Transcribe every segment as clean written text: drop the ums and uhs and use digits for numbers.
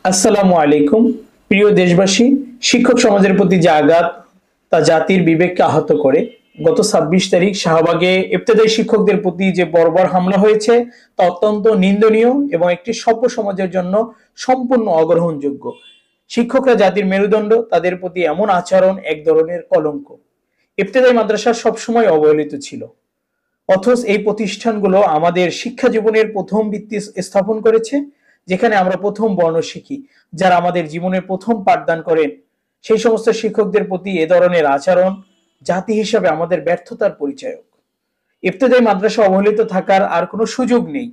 আসসালামু আলাইকুম। প্রিয় দেশবাসী, শিক্ষক সমাজের প্রতি যে আঘাত তা জাতির বিবেককে আহত করে। গত 26 তারিখ শাহবাগে ইবতেদায়ী শিক্ষকদের প্রতি যে বর্বর হামলা হয়েছে তা অত্যন্ত নিন্দনীয় এবং একটি সভ্য সমাজের জন্য সম্পূর্ণ অগ্রহণযোগ্য। শিক্ষকরা জাতির মেরুদণ্ড, তাদের প্রতি এমন আচরণ এক ধরনের কলঙ্ক। ইবতেদায়ী মাদ্রাসা সবসময় অবহেলিত ছিল, অথচ এই প্রতিষ্ঠানগুলো আমাদের শিক্ষা জীবনের প্রথম ভিত্তি স্থাপন করেছে, যেখানে আমরা প্রথম বর্ণ শিখি, যারা আমাদের জীবনের প্রথম পাঠদান করেন। সেই সমস্ত শিক্ষকদের প্রতি এ ধরনের আচরণ জাতি হিসাবে আমাদের ব্যর্থতার পরিচায়ক। ইবতেদায়ী মাদ্রাসা অবহেলিত থাকার আর কোনো সুযোগ নেই।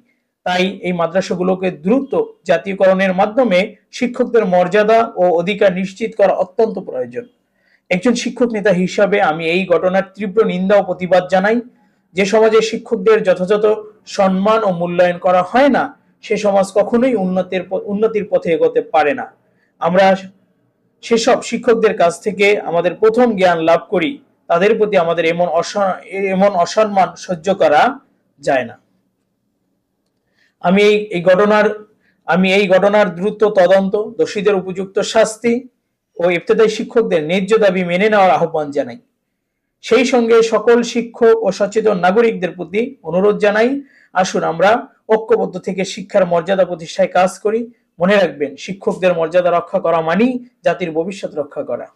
তাই এই মাদ্রাসাগুলোকে দ্রুত জাতীয়করণের মাধ্যমে শিক্ষকদের মর্যাদা ও অধিকার নিশ্চিত করা অত্যন্ত প্রয়োজন। একজন শিক্ষক নেতা হিসাবে আমি এই ঘটনার তীব্র নিন্দা ও প্রতিবাদ জানাই। যে সমাজে শিক্ষকদের যথাযথ সম্মান ও মূল্যায়ন করা হয় না, সে সমাজ কখনোই উন্নতির পথে এগোতে পারে না। আমরা সেসব শিক্ষকদের কাছ থেকে আমাদের প্রথম জ্ঞান লাভ করি, তাদের প্রতি আমাদের এমন অসম্মান সহ্য করা যায় না। আমি এই ঘটনার দ্রুত তদন্ত, দোষীদের উপযুক্ত শাস্তি ও ইবতেদায়ী শিক্ষকদের ন্যায্য দাবি মেনে নেওয়ার আহ্বান জানাই। সেই সঙ্গে সকল শিক্ষক ও সচেতন নাগরিকদের প্রতি অনুরোধ জানাই, আসুন আমরা ঐক্যবদ্ধ থেকে শিক্ষার মর্যাদা প্রতিষ্ঠায় কাজ করি। মনে রাখবেন, শিক্ষকদের মর্যাদা রক্ষা করা মানেই জাতির ভবিষ্যৎ রক্ষা করা।